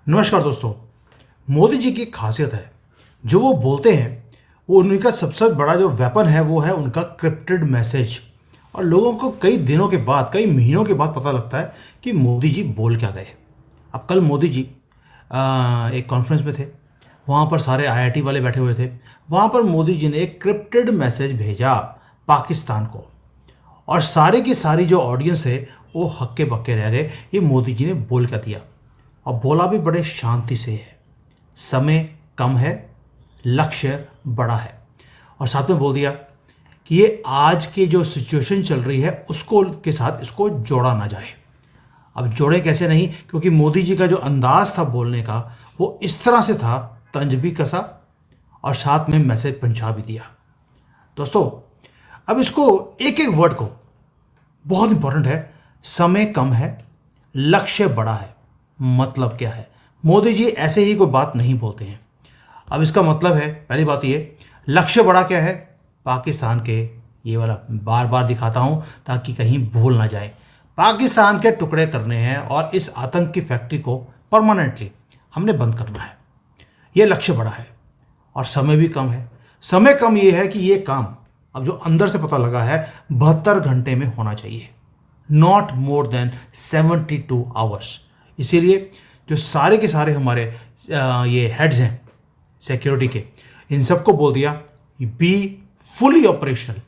नमस्कार दोस्तों। मोदी जी की खासियत है, जो वो बोलते हैं वो उनका सबसे बड़ा जो वेपन है वो है उनका क्रिप्टेड मैसेज। और लोगों को कई दिनों के बाद, कई महीनों के बाद पता लगता है कि मोदी जी बोल क्या गए। अब कल मोदी जी एक कॉन्फ्रेंस में थे, वहाँ पर सारे आईआईटी वाले बैठे हुए थे। वहाँ पर मोदी जी ने एक क्रिप्टेड मैसेज भेजा पाकिस्तान को, और सारे की सारी जो ऑडियंस है वो हक्के बक्के रह गए, ये मोदी जी ने बोल क्या दिया। और बोला भी बड़े शांति से है, समय कम है, लक्ष्य बड़ा है। और साथ में बोल दिया कि ये आज की जो सिचुएशन चल रही है उसको के साथ इसको जोड़ा ना जाए। अब जोड़े कैसे नहीं, क्योंकि मोदी जी का जो अंदाज था बोलने का वो इस तरह से था, तंज भी कसा और साथ में मैसेज पहुंचा भी दिया। दोस्तों, अब इसको एक एक वर्ड को, बहुत इंपॉर्टेंट है, समय कम है, लक्ष्य बड़ा है। मतलब क्या है? मोदी जी ऐसे ही कोई बात नहीं बोलते हैं। अब इसका मतलब है, पहली बात ये, लक्ष्य बड़ा क्या है? पाकिस्तान के, ये वाला बार बार दिखाता हूं ताकि कहीं भूल ना जाए, पाकिस्तान के टुकड़े करने हैं और इस आतंक की फैक्ट्री को परमानेंटली हमने बंद करना है। ये लक्ष्य बड़ा है और समय भी कम है। समय कम ये है कि ये काम अब जो अंदर से पता लगा है 72 घंटे में होना चाहिए, नॉट मोर देन 72 आवर्स। इसीलिए जो सारे के सारे हमारे ये हेड्स हैं सिक्योरिटी के, इन सबको बोल दिया बी फुली ऑपरेशनल।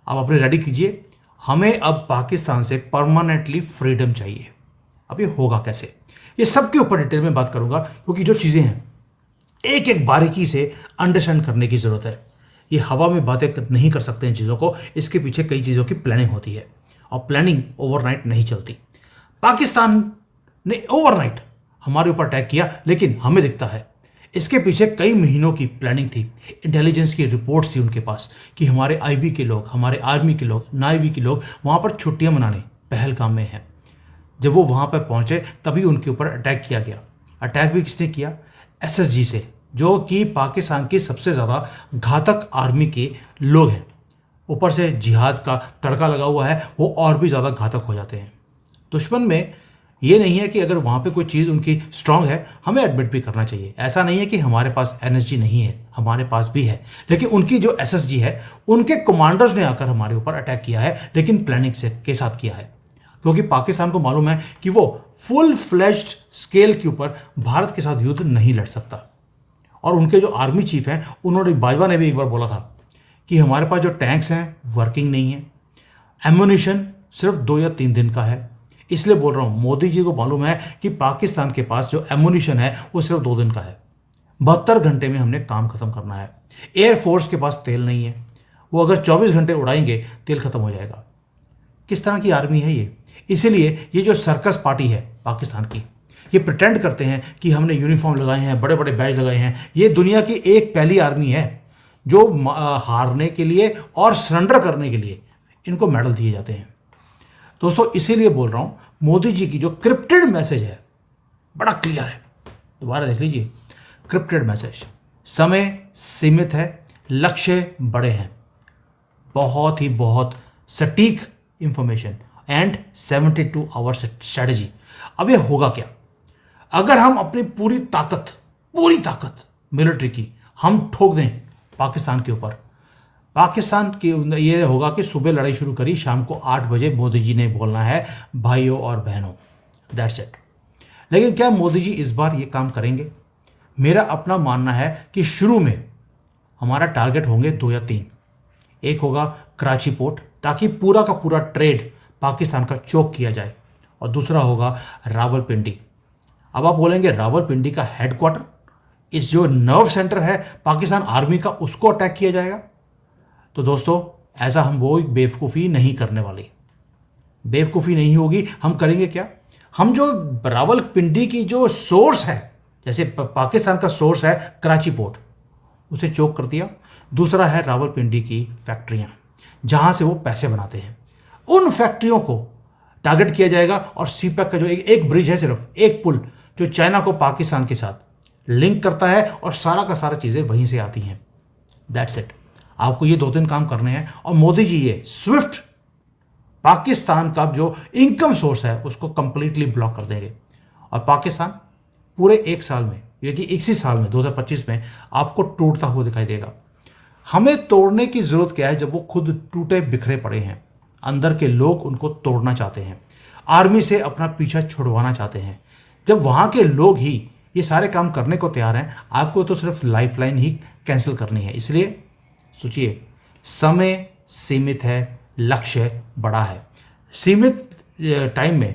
अब अपने रेडी कीजिए, हमें अब पाकिस्तान से परमानेंटली फ्रीडम चाहिए। अब ये होगा कैसे, ये सब के ऊपर डिटेल में बात करूंगा, क्योंकि जो चीज़ें हैं एक एक बारीकी से अंडरस्टैंड करने की ज़रूरत है। ये हवा में बातें नहीं कर सकते हैं चीज़ों को, इसके पीछे कई चीज़ों की प्लानिंग होती है और प्लानिंग ओवरनाइट नहीं चलती। पाकिस्तान ने ओवरनाइट हमारे ऊपर अटैक किया, लेकिन हमें दिखता है इसके पीछे कई महीनों की प्लानिंग थी। इंटेलिजेंस की रिपोर्ट्स थी उनके पास कि हमारे आईबी के लोग, हमारे आर्मी के लोग, नाईबी के लोग वहाँ पर छुट्टियाँ मनाने पहलगाम में हैं। जब वो वहाँ पर पहुँचे तभी उनके ऊपर अटैक किया गया। अटैक भी किसने किया? एसएसजी से, जो कि पाकिस्तान की सबसे ज़्यादा घातक आर्मी के लोग हैं। ऊपर से जिहाद का तड़का लगा हुआ है, वो और भी ज़्यादा घातक हो जाते हैं। दुश्मन में ये नहीं है कि अगर वहाँ पे कोई चीज़ उनकी स्ट्रांग है हमें एडमिट भी करना चाहिए। ऐसा नहीं है कि हमारे पास एनएसजी नहीं है, हमारे पास भी है। लेकिन उनकी जो एसएसजी है, उनके कमांडर्स ने आकर हमारे ऊपर अटैक किया है, लेकिन प्लानिंग से के साथ किया है। क्योंकि पाकिस्तान को मालूम है कि वो फुल फ्लेज्ड स्केल के ऊपर भारत के साथ युद्ध नहीं लड़ सकता। और उनके जो आर्मी चीफ हैं, उन्होंने, बाजवा ने भी एक बार बोला था कि हमारे पास जो टैंक्स हैं वर्किंग नहीं है, एम्यूनिशन सिर्फ 2 या 3 दिन का है। इसलिए बोल रहा हूं, मोदी जी को मालूम है कि पाकिस्तान के पास जो एम्यूनिशन है वो सिर्फ 2 दिन का है। 72 घंटे में हमने काम खत्म करना है। एयरफोर्स के पास तेल नहीं है, वो अगर 24 घंटे उड़ाएंगे तेल खत्म हो जाएगा। किस तरह की आर्मी है ये? इसीलिए ये जो सर्कस पार्टी है पाकिस्तान की, ये प्रिटेंड करते हैं कि हमने यूनिफॉर्म लगाए हैं, बड़े बड़े बैज लगाए हैं। ये दुनिया की एक पहली आर्मी है जो हारने के लिए और सरेंडर करने के लिए इनको मेडल दिए जाते हैं। दोस्तों, इसीलिए बोल रहा हूं, मोदी जी की जो क्रिप्टेड मैसेज है बड़ा क्लियर है। दोबारा देख लीजिए, क्रिप्टेड मैसेज, समय सीमित है, लक्ष्य बड़े हैं, बहुत सटीक इंफॉर्मेशन एंड 72 आवर्स स्ट्रेटजी। अब ये होगा क्या? अगर हम अपनी पूरी ताकत मिलिट्री की हम ठोक दें पाकिस्तान के ऊपर, पाकिस्तान की ये होगा कि सुबह लड़ाई शुरू करी, शाम को 8 बजे मोदी जी ने बोलना है भाइयों और बहनों, दैट्स इट। लेकिन क्या मोदी जी इस बार ये काम करेंगे? मेरा अपना मानना है कि शुरू में हमारा टारगेट होंगे 2 या 3। एक होगा कराची पोर्ट, ताकि पूरा का पूरा ट्रेड पाकिस्तान का चोक किया जाए, और दूसरा होगा रावलपिंडी। अब आप बोलेंगे रावलपिंडी का हेडक्वार्टर, इस जो नर्व सेंटर है पाकिस्तान आर्मी का, उसको अटैक किया जाएगा? तो दोस्तों, ऐसा हम वो बेवकूफ़ी नहीं करने वाले, बेवकूफ़ी नहीं होगी। हम करेंगे क्या? हम जो रावलपिंडी की जो सोर्स है, जैसे पाकिस्तान का सोर्स है कराची पोर्ट, उसे चोक कर दिया। दूसरा है रावलपिंडी की फैक्ट्रियां, जहां से वो पैसे बनाते हैं, उन फैक्ट्रियों को टारगेट किया जाएगा। और सीपैक का जो एक ब्रिज है, सिर्फ एक पुल, जो चाइना को पाकिस्तान के साथ लिंक करता है, और सारा का सारा चीज़ें वहीं से आती हैं। That's it. आपको ये 2-3 काम करने हैं, और मोदी जी ये स्विफ्ट पाकिस्तान का जो इनकम सोर्स है उसको कंप्लीटली ब्लॉक कर देंगे। और पाकिस्तान पूरे एक साल में, यानी इसी साल में 2025 में आपको टूटता हुआ दिखाई देगा। हमें तोड़ने की जरूरत क्या है जब वो खुद टूटे बिखरे पड़े हैं? अंदर के लोग उनको तोड़ना चाहते हैं, आर्मी से अपना पीछा छुड़वाना चाहते हैं। जब वहां के लोग ही ये सारे काम करने को तैयार हैं, आपको तो सिर्फ लाइफलाइन ही कैंसिल करनी है। इसलिए सोचिए, समय सीमित है, लक्ष्य बड़ा है। सीमित टाइम में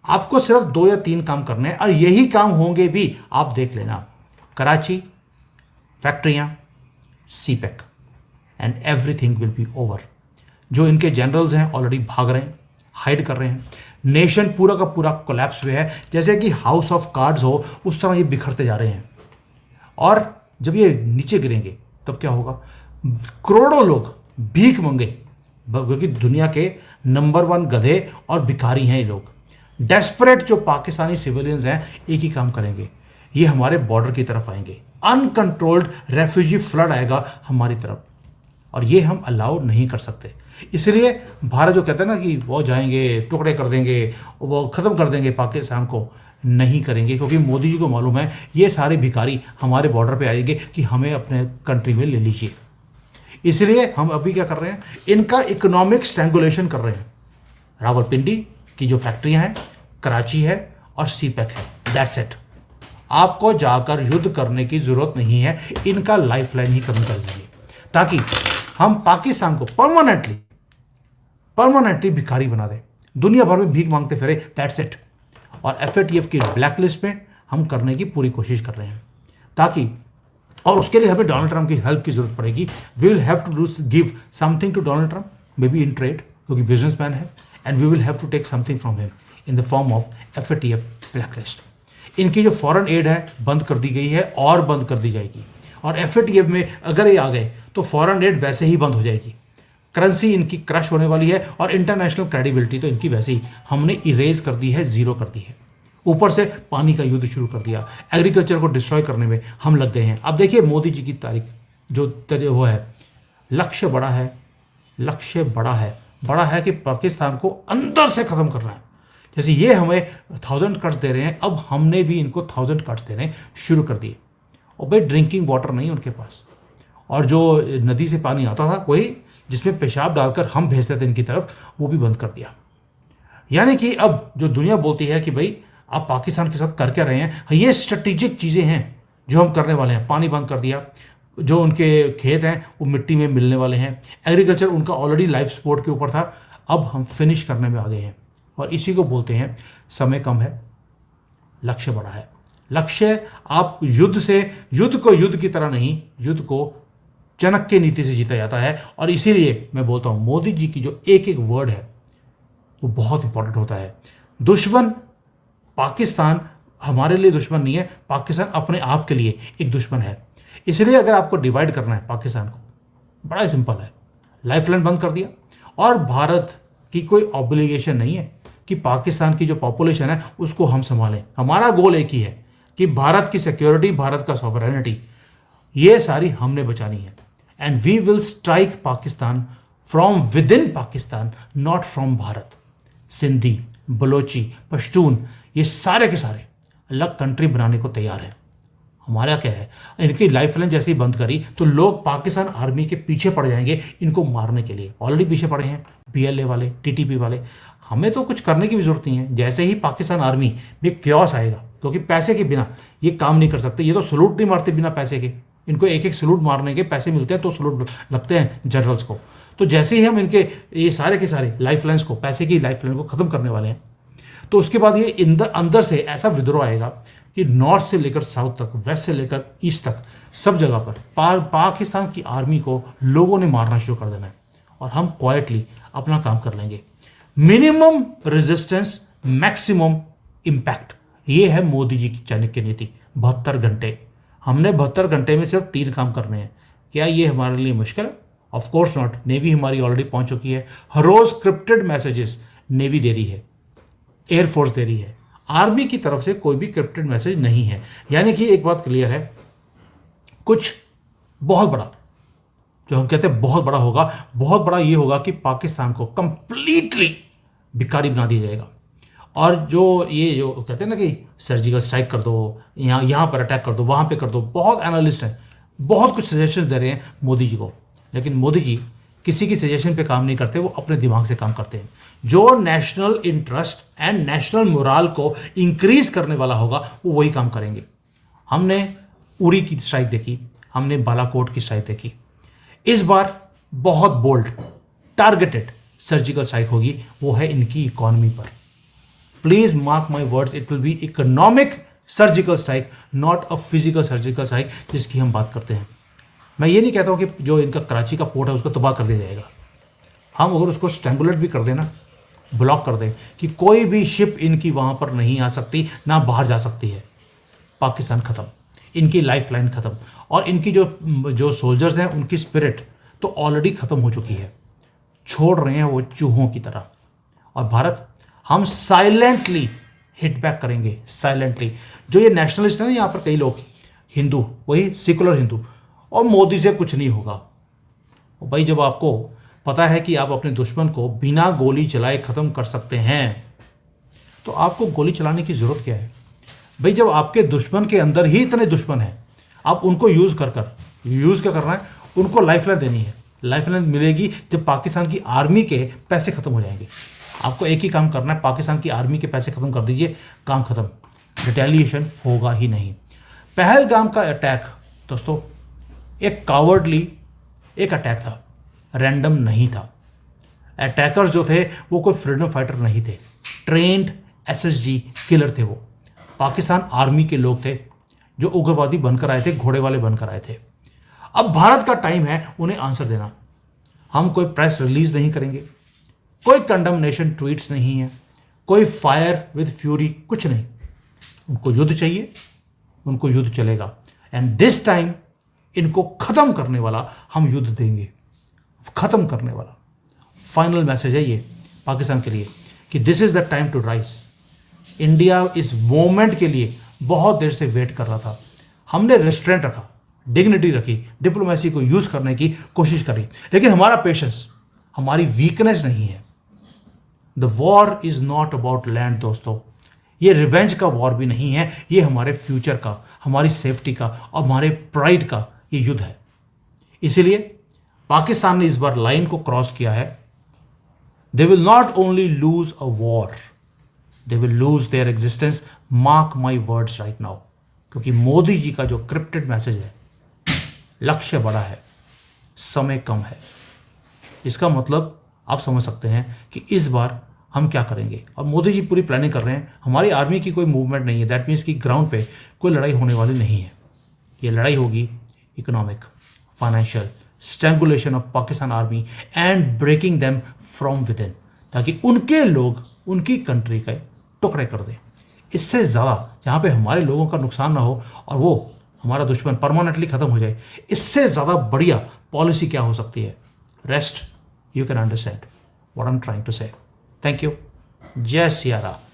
आपको सिर्फ 2 या 3 काम करने हैं, और यही काम होंगे भी, आप देख लेना, कराची, फैक्ट्रियां, CPEC, and everything will be over. जो इनके जनरल्स हैं ऑलरेडी भाग रहे हैं, हाइड कर रहे हैं। नेशन पूरा का पूरा कोलैप्स हुआ है, जैसे कि हाउस ऑफ कार्ड्स हो उस तरह ये बिखरते जा रहे हैं। और जब ये नीचे गिरेंगे तब क्या होगा? करोड़ों लोग भीख मांगे, क्योंकि दुनिया के नंबर 1 गधे और भिखारी हैं ये लोग। डेस्परेट जो पाकिस्तानी सिविलियंस हैं एक ही काम करेंगे, ये हमारे बॉर्डर की तरफ आएंगे। अनकंट्रोल्ड रेफ्यूजी फ्लड आएगा हमारी तरफ, और ये हम अलाउ नहीं कर सकते। इसलिए भारत जो कहता है ना कि वो जाएंगे, टुकड़े कर देंगे, वो ख़त्म कर देंगे पाकिस्तान को, नहीं करेंगे, क्योंकि मोदी जी को मालूम है ये सारे भिखारी हमारे बॉर्डर पे आएंगे कि हमें अपने कंट्री में ले लीजिए। इसलिए हम अभी क्या कर रहे हैं? इनका इकोनॉमिक स्ट्रैंगुलेशन कर रहे हैं। रावलपिंडी की जो फैक्ट्रियां हैं, कराची है और सीपेक है, दैट्स इट। आपको जाकर युद्ध करने की जरूरत नहीं है, इनका लाइफलाइन ही कम कर दीजिए, ताकि हम पाकिस्तान को परमानेंटली भिखारी बना दें, दुनिया भर में भीख मांगते फिरे, दैट्स इट। और FATF की ब्लैक लिस्ट में हम करने की पूरी कोशिश कर रहे हैं, ताकि, और उसके लिए हमें डोनाल्ड ट्रंप की हेल्प की जरूरत पड़ेगी। We will have to give something to Donald Trump, maybe in trade, क्योंकि बिजनेसमैन है, and we will have to take something from him in the form of FATF black list. इनकी जो foreign add है बंद कर दी गई है और बंद कर दी जाएगी, और FATF में अगर ये आ गए तो फॉरेन एड वैसे ही बंद हो जाएगी, करेंसी इनकी क्रश होने वाली है, और इंटरनेशनल क्रेडिबिलिटी तो इनकी वैसे ही हमने इरेज कर दी है, जीरो कर दी है। ऊपर से पानी का युद्ध शुरू कर दिया, एग्रीकल्चर को डिस्ट्रॉय करने में हम लग गए हैं। अब देखिए मोदी जी की तारीख जो वो है, लक्ष्य बड़ा है, लक्ष्य बड़ा है कि पाकिस्तान को अंदर से खत्म करना है। जैसे ये हमें 1000 कट्स दे रहे हैं, अब हमने भी इनको 1000 कट्स देने शुरू कर दिए। और भाई ड्रिंकिंग वाटर नहीं उनके पास, और जो नदी से पानी आता था कोई जिसमें पेशाब डालकर हम भेजते थे इनकी तरफ, वो भी बंद कर दिया। यानी कि अब जो दुनिया बोलती है कि भाई आप पाकिस्तान के साथ कर क्या रहे हैं, ये स्ट्रेटेजिक चीज़ें हैं जो हम करने वाले हैं। पानी बंद कर दिया, जो उनके खेत हैं वो मिट्टी में मिलने वाले हैं, एग्रीकल्चर उनका ऑलरेडी लाइफ सपोर्ट के ऊपर था, अब हम फिनिश करने में आ गए हैं। और इसी को बोलते हैं समय कम है, लक्ष्य बड़ा है। लक्ष्य आप युद्ध को युद्ध की तरह नहीं, युद्ध को चाणक्य नीति से जीता जाता है। और इसीलिए मैं बोलता हूं मोदी जी की जो एक एक वर्ड है वो बहुत इंपॉर्टेंट होता है। दुश्मन पाकिस्तान हमारे लिए दुश्मन नहीं है, पाकिस्तान अपने आप के लिए एक दुश्मन है। इसलिए अगर आपको डिवाइड करना है पाकिस्तान को, बड़ा सिंपल है, लाइफलाइन बंद कर दिया। और भारत की कोई ऑब्लिगेशन नहीं है कि पाकिस्तान की जो पॉपुलेशन है उसको हम संभालें। हमारा गोल एक ही है कि भारत की सिक्योरिटी, भारत का सॉवरेनिटी, ये सारी हमने बचानी है। And we will strike Pakistan from within Pakistan, not from Bharat. Sindhi, Balochi, Pashtun, ये सारे के सारे अलग कंट्री बनाने को तैयार है। हमारा क्या है, इनकी लाइफलाइन जैसे ही बंद करी तो लोग पाकिस्तान आर्मी के पीछे पड़ जाएंगे इनको मारने के लिए। ऑलरेडी पीछे पड़े हैं PLA वाले, TTP वाले। हमें तो कुछ करने की भी जरूरत नहीं है। जैसे ही पाकिस्तान आर्मी में क्योस आएगा, क्योंकि पैसे के बिना ये काम नहीं कर सकते, ये तो सलूट नहीं मारते बिना पैसे के। इनको एक एक सलूट मारने के पैसे मिलते हैं तो सलूट लगते हैं जनरल्स को। तो जैसे ही हम इनके ये सारे के सारे लाइफलाइंस को, पैसे की लाइफलाइन को खत्म करने वाले हैं, तो उसके बाद ये अंदर से ऐसा विद्रोह आएगा कि नॉर्थ से लेकर साउथ तक, वेस्ट से लेकर ईस्ट तक, सब जगह पर पाकिस्तान की आर्मी को लोगों ने मारना शुरू कर देना है, और हम क्वाइटली अपना काम कर लेंगे। मिनिमम रेजिस्टेंस, मैक्सिमम इंपैक्ट, ये है मोदी जी की चाणक्य नीति। 72 घंटे, हमने 72 घंटे में सिर्फ 3 काम करने हैं। क्या ये हमारे लिए मुश्किल है? Of course not. नेवी हमारी ऑलरेडी पहुंच चुकी है। हर रोज स्क्रिप्टेड मैसेजेस नेवी दे रही है, एयरफोर्स दे रही है। आर्मी की तरफ से कोई भी क्रिप्टेड मैसेज नहीं है। यानी कि एक बात क्लियर है, कुछ बहुत बड़ा, जो हम कहते हैं बहुत बड़ा होगा, बहुत बड़ा ये होगा कि पाकिस्तान को कंप्लीटली भिखारी बना दिया जाएगा। और जो ये जो कहते हैं ना कि सर्जिकल स्ट्राइक कर दो, यहाँ पर अटैक कर दो, वहाँ पे कर दो, बहुत एनालिस्ट हैं, बहुत कुछ सजेशन दे रहे हैं मोदी जी को, लेकिन मोदी जी किसी की सजेशन पे काम नहीं करते, वो अपने दिमाग से काम करते हैं। जो national interest and national morale को इंक्रीज करने वाला होगा वो वही काम करेंगे। हमने उरी की स्ट्राइक देखी, हमने बालाकोट की स्ट्राइक देखी। इस बार बहुत बोल्ड टारगेटेड सर्जिकल स्ट्राइक होगी, वो है इनकी इकोनॉमी पर। Please mark my words, it will be economic surgical strike, not a physical surgical strike जिसकी हम बात करते हैं। मैं ये नहीं कहता हूं कि जो इनका कराची का पोर्ट है उसको तबाह कर दिया जाएगा। हम अगर उसको स्ट्रैंगुलेट भी कर दें ना, ब्लॉक कर दें कि कोई भी शिप इनकी वहां पर नहीं आ सकती, ना बाहर जा सकती है, पाकिस्तान खत्म, इनकी लाइफ लाइन खत्म। और इनकी जो सोल्जर्स हैं उनकी स्पिरिट तो ऑलरेडी खत्म हो चुकी है, छोड़ रहे हैं वो चूहों की तरह। और भारत, हम साइलेंटली हिट बैक करेंगे, साइलेंटली। जो ये नेशनलिस्ट है ना यहाँ पर कई लोग, हिंदू, वही सेकुलर हिंदू, और मोदी से कुछ नहीं होगा। और भाई जब आपको पता है कि आप अपने दुश्मन को बिना गोली चलाए ख़त्म कर सकते हैं तो आपको गोली चलाने की ज़रूरत क्या है भाई? जब आपके दुश्मन के अंदर ही इतने दुश्मन हैं, आप उनको यूज़ क्या करना है, उनको लाइफलाइन देनी है। लाइफलाइन मिलेगी जब पाकिस्तान की आर्मी के पैसे ख़त्म हो जाएंगे। आपको एक ही काम करना है, पाकिस्तान की आर्मी के पैसे ख़त्म कर दीजिए, काम ख़त्म, रिटेलिएशन होगा ही नहीं। पहलगाम का अटैक दोस्तों एक कावर्डली एक अटैक था, रैंडम नहीं था। अटैकर्स जो थे वो कोई फ्रीडम फाइटर नहीं थे, ट्रेंड एसएसजी किलर थे। वो पाकिस्तान आर्मी के लोग थे जो उग्रवादी बनकर आए थे, घोड़े वाले बनकर आए थे। अब भारत का टाइम है उन्हें आंसर देना। हम कोई प्रेस रिलीज नहीं करेंगे, कोई कंडमनेशन ट्वीट्स नहीं है, कोई फायर विद फ्यूरी, कुछ नहीं। उनको युद्ध चाहिए, उनको युद्ध चलेगा। एंड दिस टाइम इनको खत्म करने वाला हम युद्ध देंगे, खत्म करने वाला। फाइनल मैसेज है ये पाकिस्तान के लिए कि this is the time to rise. India इस मोमेंट के लिए बहुत देर से वेट कर रहा था। हमने रेस्ट्रेंट रखा, डिग्निटी रखी, डिप्लोमेसी को यूज करने की कोशिश करी, लेकिन हमारा पेशेंस हमारी वीकनेस नहीं है। The war is not about land दोस्तों, ये रिवेंज का वॉर भी नहीं है, ये हमारे फ्यूचर का, हमारी सेफ्टी का और हमारे प्राइड का ये युद्ध है। इसीलिए पाकिस्तान ने इस बार लाइन को क्रॉस किया है। They will not only lose a war, they will lose their existence, mark my words right now. क्योंकि मोदी जी का जो क्रिप्टेड मैसेज है, लक्ष्य बड़ा है, समय कम है। इसका मतलब आप समझ सकते हैं कि इस बार हम क्या करेंगे। और मोदी जी पूरी प्लानिंग कर रहे हैं। हमारी आर्मी की कोई मूवमेंट नहीं है, दैट मीन्स कि ग्राउंड पे कोई लड़ाई होने वाली नहीं है। ये लड़ाई होगी economic, financial, strangulation of Pakistan army and breaking them from within, ताकि उनके लोग उनकी कंट्री के टुकड़े कर दें। इससे ज़्यादा जहाँ पे हमारे लोगों का नुकसान ना हो और वो हमारा दुश्मन परमानेंटली ख़त्म हो जाए, इससे ज़्यादा बढ़िया पॉलिसी क्या हो सकती है? Rest you can understand what I am trying to say. Thank you. जय सिया राम।